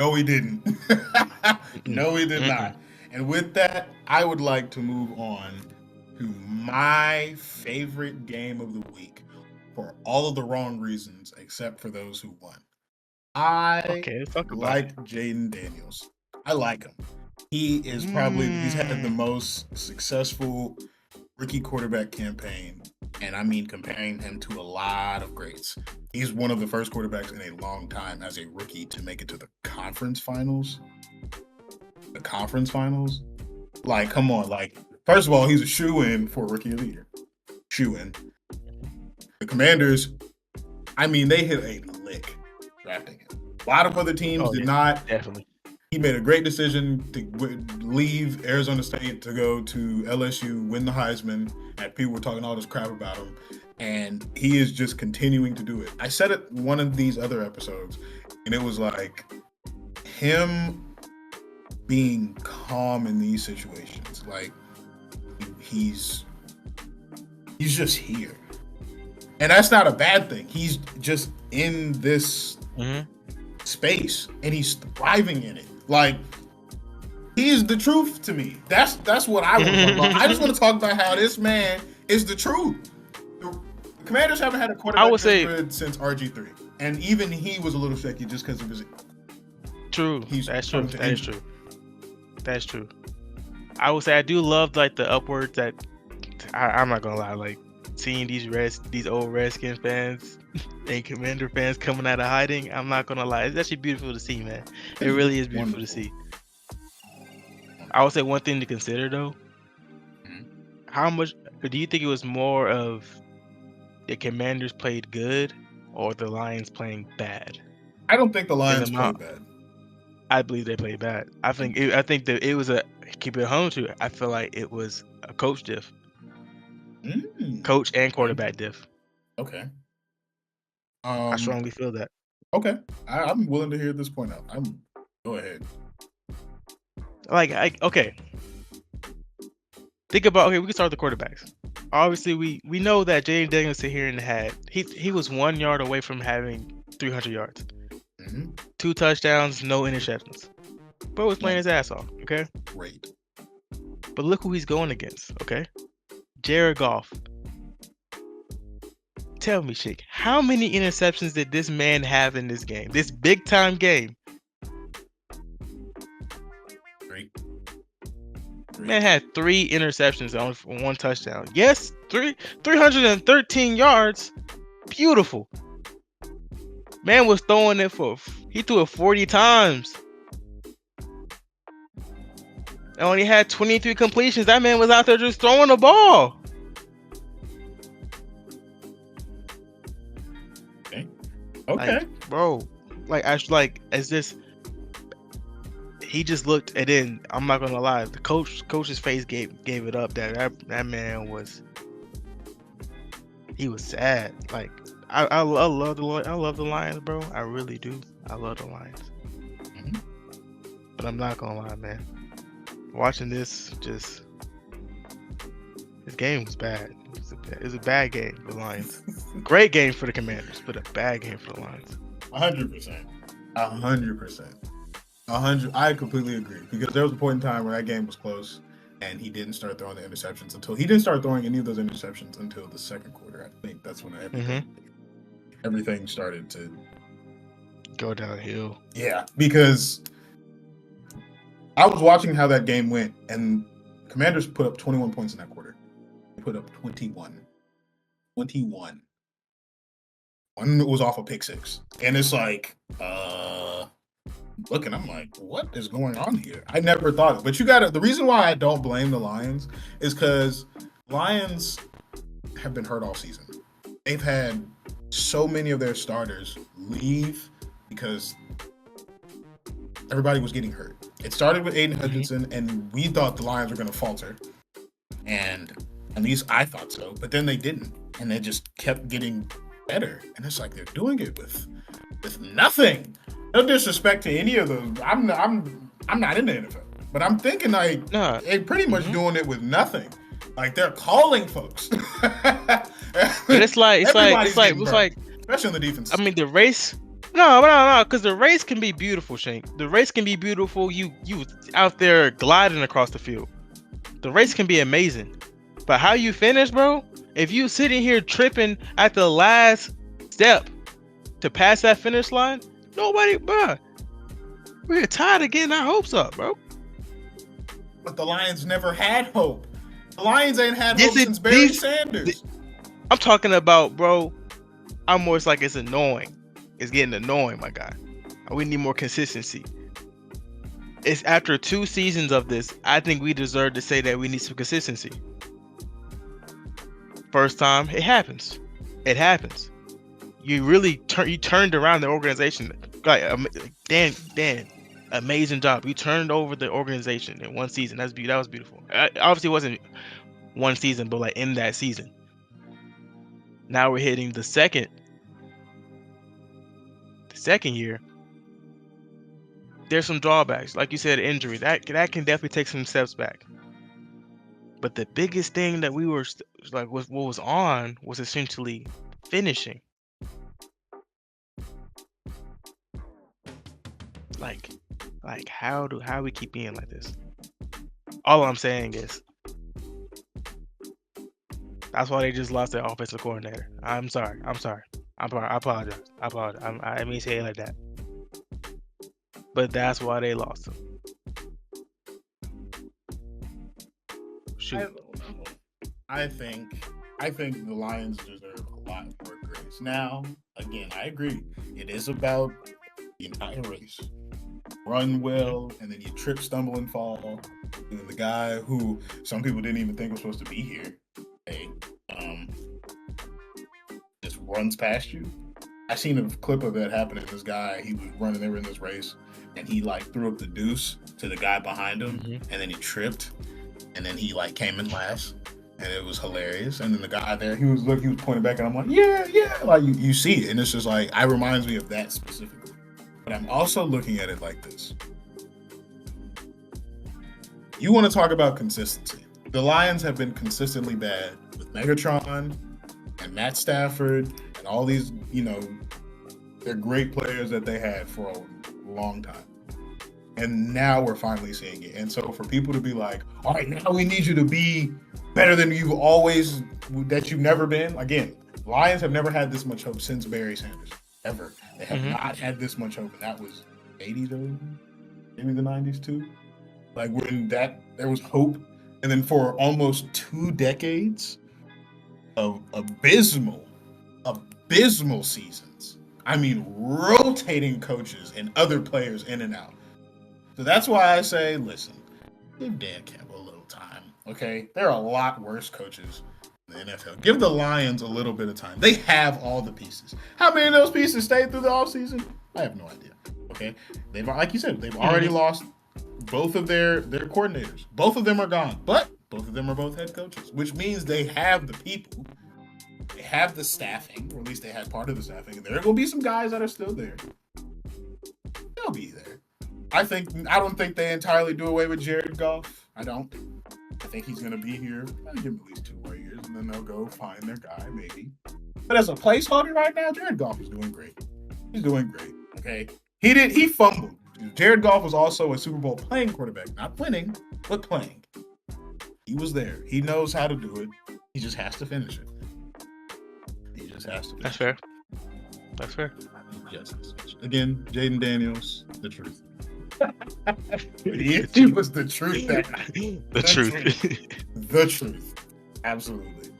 No, he didn't. Mm-mm. No, he did Mm-mm. not. And with that, I would like to move on to my favorite game of the week for all of the wrong reasons, except for those who won. I Okay, let's talk about it. like Jaden Daniels. I like him. He's had the Mm. most successful rookie quarterback campaign, and I mean comparing him to a lot of greats. He's one of the first quarterbacks in a long time as a rookie to make it to the conference finals. The conference finals? Like, come on. Like, first of all, he's a shoe-in for rookie of the year. Shoe-in. The Commanders, I mean, they hit a lick drafting him. A lot of other teams Oh did yeah, not. definitely. He made a great decision to leave Arizona State to go to LSU, win the Heisman, and people were talking all this crap about him. And he is just continuing to do it. I said it one of these other episodes, and it was like him being calm in these situations. Like he's just here. And that's not a bad thing. He's just in this space and he's thriving in it. Like he's the truth to me. That's what I want to talk about. I just want to talk about how this man is the truth. The Commanders haven't had a quarterback this good since RG3, and even he was a little shaky just because of his. True. That's true. That is true. That's true. I would say I do love like the upwards that I'm not gonna lie, like seeing these old Redskins fans and Commander fans coming out of hiding. I'm not gonna lie, it's actually beautiful to see, man. It really is beautiful to see. I would say one thing to consider though, how much do you think it was more of the Commanders played good or the Lions playing bad? I don't think the Lions played bad. I believe they played bad. I think that it was a keep it home to. I feel like it was a coach diff, coach and quarterback diff. Okay. I strongly feel that. Okay, I'm willing to hear this point out. Go ahead. Okay. Think about we can start with the quarterbacks. Obviously, we know that Jaden Daniels sit here and he was 1 yard away from having 300 yards, 2 touchdowns, no interceptions. But was playing his ass off. Okay. Great. But look who he's going against. Okay. Jared Goff. Tell me, Shake, how many interceptions did this man have in this game? This big time game. Great. Man had 3 interceptions on 1 touchdown. Yes, 313 yards. Beautiful. Man was throwing it he threw it 40 times. And only had 23 completions. That man was out there just throwing the ball. Okay. Like, bro, he just looked, and then I'm not gonna lie, the coach's face gave it up. That man was sad. Like I love the Lions, bro. I really do. I love the Lions. But I'm not gonna lie, man. Watching this game was bad. It was a bad game for the Lions. Great game for the Commanders, but a bad game for the Lions. 100%. 100%. 100. I completely agree, because there was a point in time where that game was close, and he didn't start throwing the interceptions he didn't start throwing any of those interceptions until the second quarter. I think that's when everything started to go downhill. Yeah, because I was watching how that game went, and Commanders put up 21 points in that quarter. They put up 21. 21. One was off a pick six. And it's like, looking, I'm like, what is going on here? I never thought it. But the reason why I don't blame the Lions is because Lions have been hurt all season. They've had so many of their starters leave because everybody was getting hurt. It started with Aiden Hutchinson, and we thought the Lions were going to falter. And at least I thought so. But then they didn't. And they just kept getting better. And it's like they're doing it with nothing. No disrespect to any of those. I'm not in the NFL. But I'm thinking they're pretty much doing it with nothing. Like they're calling folks. But it's like especially on the defense. I mean, the race No, because the race can be beautiful, Shank. The race can be beautiful. You out there gliding across the field. The race can be amazing. But how you finish, bro? If you sitting here tripping at the last step to pass that finish line, nobody, bro. We're tired of getting our hopes up, bro. But the Lions never had hope. The Lions ain't had hope since Barry Sanders. I'm talking about, bro. I'm more like it's annoying. It's getting annoying, my guy. We need more consistency. It's after 2 seasons of this, I think we deserve to say that we need some consistency. First time, it happens. It happens. You really turned around the organization. Dan, amazing job. You turned over the organization in 1 season. That was beautiful. Obviously, it wasn't 1 season, but like in that season. Now we're hitting the second year. There's some drawbacks, like you said, injury. That can definitely take some steps back. But the biggest thing that we were was essentially finishing. Like how we keep being like this? All I'm saying is that's why they just lost their offensive coordinator. I'm sorry. I apologize. I didn't mean to say it like that. But that's why they lost him. Shoot. I think the Lions deserve a lot more grace. Now, again, I agree. It is about the entire race. Run well, and then you trip, stumble, and fall. And then the guy who some people didn't even think was supposed to be here, just runs past you. I seen a clip of that happening. This guy, he was running, they were in this race, and he threw up the deuce to the guy behind him, and then he tripped, and then he came in last, and it was hilarious. And then the guy there, he was pointing back, and I'm like, yeah, you see it, and it's just it reminds me of that specifically. But I'm also looking at it like this. You want to talk about consistency. The Lions have been consistently bad with Megatron and Matt Stafford and all these, they're great players that they had for a long time. And now we're finally seeing it. And so for people to be like, all right, now we need you to be better than you've never been. Again, Lions have never had this much hope since Barry Sanders. Ever. They have not had this much hope. And that was 80s, maybe the 90s too. When there was hope. And then for almost 2 decades of abysmal seasons. I mean, rotating coaches and other players in and out. So that's why I say, listen, give Dan Campbell a little time, okay? There are a lot worse coaches in the NFL. Give the Lions a little bit of time. They have all the pieces. How many of those pieces stayed through the offseason? I have no idea, okay? They've, like you said, they've already lost both of their coordinators. Both of them are gone, but both of them are both head coaches, which means they have the people. They have the staffing, or at least they had part of the staffing. And there will be some guys that are still there. They'll be there. I don't think they entirely do away with Jared Goff. I don't. I think he's going to be here. I'll give him at least 2 more years, and then they'll go find their guy, maybe. But as a placeholder right now, Jared Goff is doing great. He's doing great, okay? He fumbled. Jared Goff was also a Super Bowl playing quarterback. Not winning, but playing. He was there. He knows how to do it. He just has to finish it. That's fair. Yes. Again, Jaden Daniels, the truth. He was the truth. The truth. The truth. Absolutely.